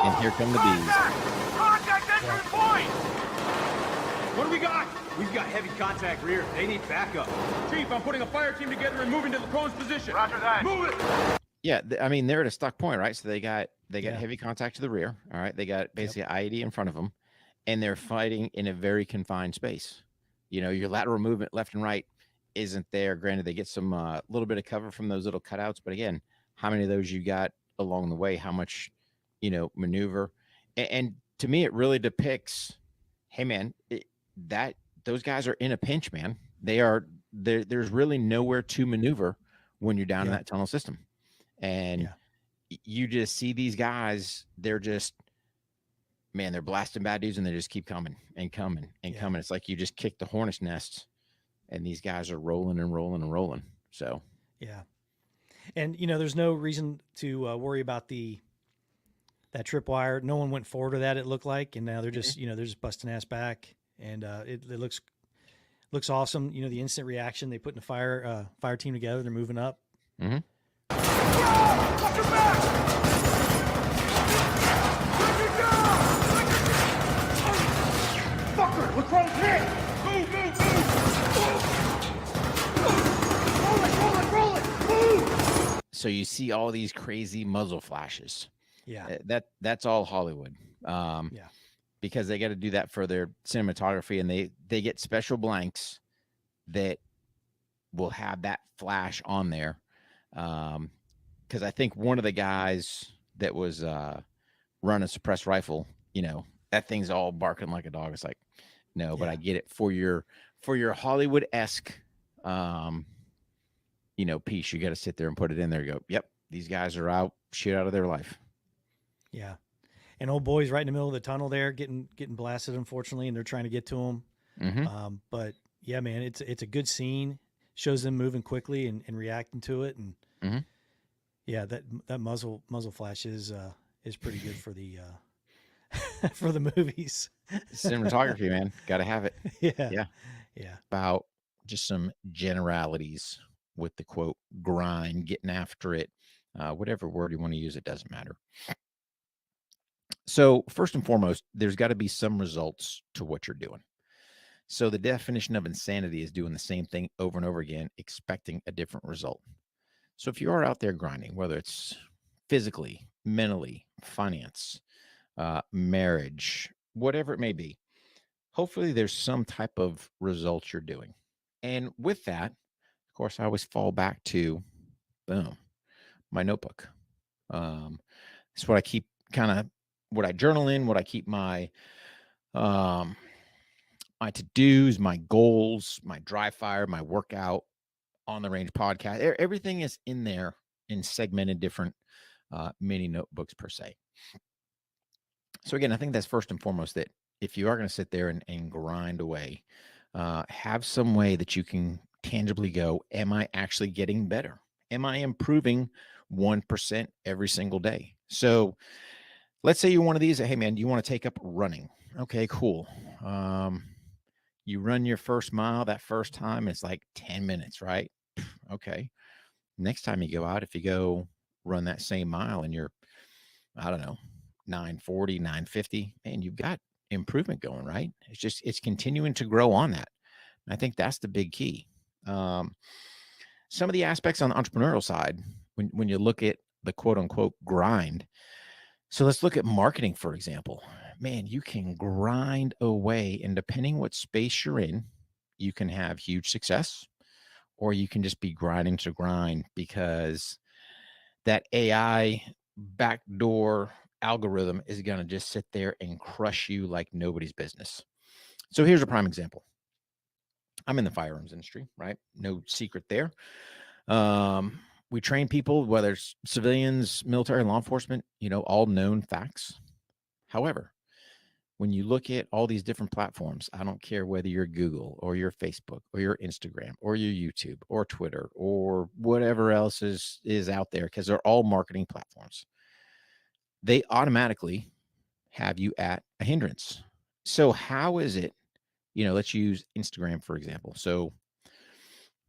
And here come the bees. Contact entering point! What do we got? We've got heavy contact rear. They need backup. Chief, I'm putting a fire team together and moving to the prone's position. Roger that. Move it! Yeah, I mean, they're at a stuck point, right? So they got heavy contact to the rear. All right, they got basically IED in front of them, and they're fighting in a very confined space. You know, your lateral movement left and right isn't there. Granted, they get some little bit of cover from those little cutouts, but again, how many of those you got along the way? How much, you know, maneuver? And to me, it really depicts, hey man, that those guys are in a pinch, man. There's really nowhere to maneuver when you're down in that tunnel system. And you just see these guys, they're just, man, they're blasting bad dudes and they just keep coming and coming and coming. It's like you just kick the hornet's nest and these guys are rolling and rolling and rolling. So, yeah. And, you know, there's no reason to worry about that tripwire. No one went forward with that, it looked like. And now they're just, you know, they're just busting ass back. And it looks awesome. You know, the instant reaction, they put in a fire team together. They're moving up. Mm-hmm. Watch your back! Let me go! Fucker! Lacroix hit! Move! Roll it! Move! So you see all these crazy muzzle flashes. Yeah. That's all Hollywood. Because they got to do that for their cinematography, and they get special blanks that will have that flash on there. Because I think one of the guys that was running a suppressed rifle, you know, that thing's all barking like a dog. It's like, no, but I get it for your Hollywood-esque, you know, piece. You got to sit there and put it in there. And go, yep, these guys are out, shit out of their life. Yeah. And old boy's right in the middle of the tunnel there, getting blasted, unfortunately, and they're trying to get to him. Mm-hmm. But yeah, man, it's a good scene. Shows them moving quickly and reacting to it, and yeah, that muzzle flash is pretty good for the for the movies. Cinematography, man, got to have it. Yeah. About just some generalities with the quote grind, getting after it, whatever word you want to use, it doesn't matter. So first and foremost, there's got to be some results to what you're doing. So the definition of insanity is doing the same thing over and over again, expecting a different result. So if you are out there grinding, whether it's physically, mentally, finance, marriage, whatever it may be, hopefully there's some type of results you're doing. And with that, of course, I always fall back to, boom, my notebook. It's what I keep what I journal in, what I keep my my to-dos, my goals, my dry fire, my workout, on the range podcast. Everything is in there in segmented different mini notebooks per se. So again, I think that's first and foremost, that if you are going to sit there and grind away, have some way that you can tangibly go, am I actually getting better? Am I improving 1% every single day? So let's say you're one of these, hey man, you want to take up running. Okay, cool. You run your first mile that first time, it's like 10 minutes, right? Okay. Next time you go out, if you go run that same mile and you're, I don't know, 940, 950, man, you've got improvement going, right? It's continuing to grow on that. And I think that's the big key. Some of the aspects on the entrepreneurial side, when you look at the quote unquote grind. So let's look at marketing, for example. Man, you can grind away, and depending what space you're in, you can have huge success, or you can just be grinding to grind, because that AI backdoor algorithm is going to just sit there and crush you like nobody's business. So here's a prime example. I'm in the firearms industry, right? No secret there. we train people, whether it's civilians, military, law enforcement, all known facts. However, when you look at all these different platforms, I don't care whether you're Google or your Facebook or your Instagram or your YouTube or Twitter or whatever else is out there, because they're all marketing platforms. They automatically have you at a hindrance. So how is it, let's use Instagram, for example. So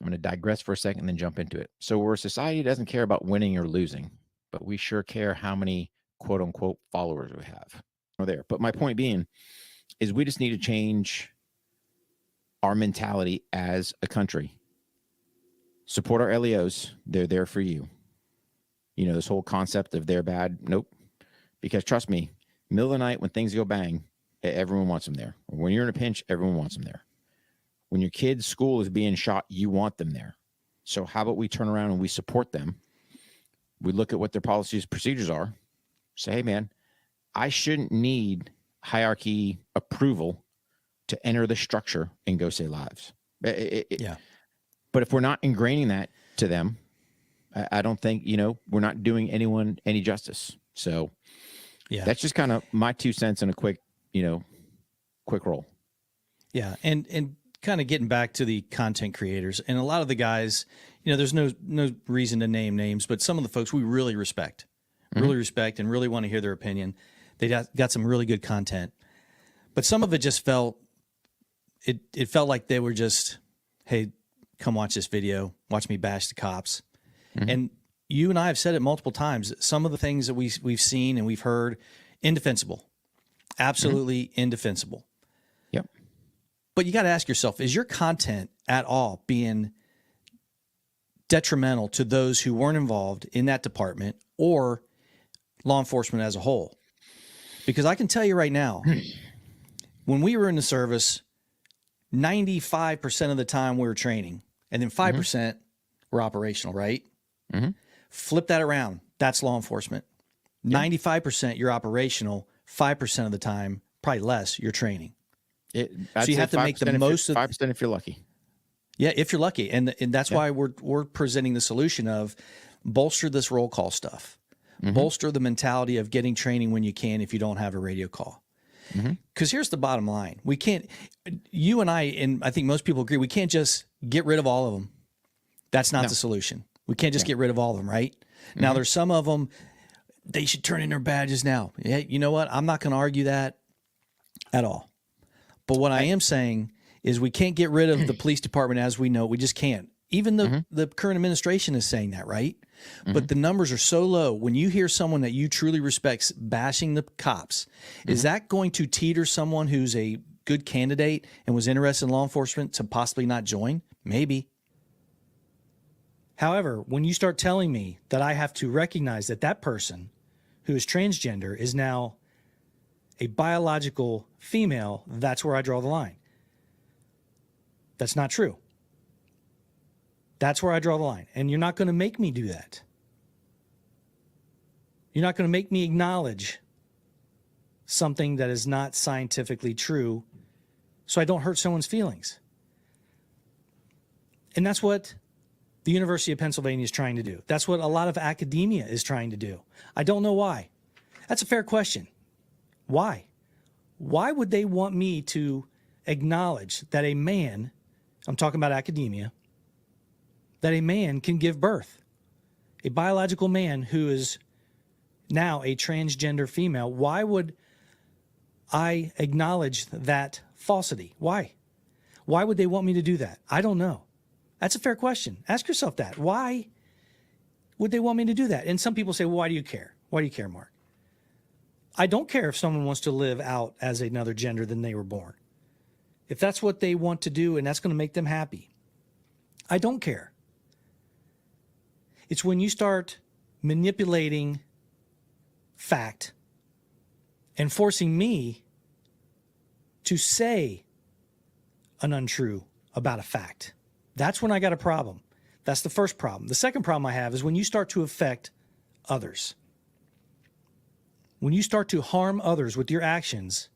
I'm going to digress for a second and then jump into it. So we're a society that doesn't care about winning or losing, but we sure care how many quote unquote followers we have there. But my point being is we just need to change our mentality as a country. Support our LEOs. They're there for you. This whole concept of they're bad. Nope. Because trust me, middle of the night when things go bang, everyone wants them there. When you're in a pinch, everyone wants them there. When your kid's school is being shot, you want them there. So how about we turn around and we support them? We look at what their policies, procedures are. Say, hey, man, I shouldn't need hierarchy approval to enter the structure and go save lives. Yeah. But if we're not ingraining that to them, I don't think, we're not doing anyone any justice. So yeah, that's just kind of my 2 cents in a quick roll. Yeah. And kind of getting back to the content creators and a lot of the guys, there's no reason to name names, but some of the folks we really respect and really want to hear their opinion. They got some really good content, but some of it just felt like they were just, hey, come watch this video, watch me bash the cops. And you and I have said it multiple times. Some of the things that we've seen and we've heard, indefensible, absolutely indefensible. Yep. But you got to ask yourself, is your content at all being detrimental to those who weren't involved in that department or law enforcement as a whole? Because I can tell you right now, when we were in the service, 95% of the time we were training, and then 5% were operational, right? Flip that around. That's law enforcement. 95% you're operational, 5% of the time, probably less, you're training. So you have to make the most of 5% if you're lucky. Yeah, if you're lucky. And that's why we're presenting the solution of bolster this roll call stuff. Bolster the mentality of getting training when you can if you don't have a radio call. Because here's the bottom line. We can't, you and I think most people agree, we can't just get rid of all of them. That's not the solution. We can't just get rid of all of them, right? Now, there's some of them, they should turn in their badges now. Yeah, you know what? I'm not going to argue that at all. But what I am saying is we can't get rid of the police department as we know it. We just can't. Even the current administration is saying that, right? But the numbers are so low. When you hear someone that you truly respect bashing the cops, is that going to teeter someone who's a good candidate and was interested in law enforcement to possibly not join? Maybe. However, when you start telling me that I have to recognize that that person who is transgender is now a biological female, that's where I draw the line. That's not true. That's where I draw the line. And you're not going to make me do that. You're not going to make me acknowledge something that is not scientifically true so I don't hurt someone's feelings. And that's what the University of Pennsylvania is trying to do. That's what a lot of academia is trying to do. I don't know why. That's a fair question. Why? Why would they want me to acknowledge that a man, I'm talking about academia, that a man can give birth? A biological man who is now a transgender female, why would I acknowledge that falsity? Why? Why would they want me to do that? I don't know. That's a fair question. Ask yourself that. Why would they want me to do that? And some people say, well, why do you care? Why do you care, Mark? I don't care if someone wants to live out as another gender than they were born. If that's what they want to do and that's going to make them happy, I don't care. It's when you start manipulating fact and forcing me to say an untrue about a fact. That's when I got a problem. That's the first problem. The second problem I have is when you start to affect others. When you start to harm others with your actions,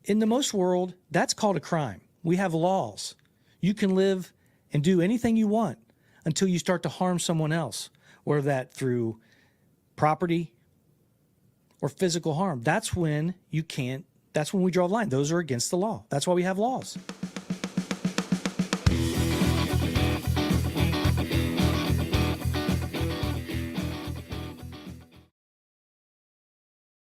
in the most world, that's called a crime. We have laws. You can live and do anything you want until you start to harm someone else. whether that through property or physical harm. That's when you can't. That's when we draw the line. Those are against the law. That's why we have laws.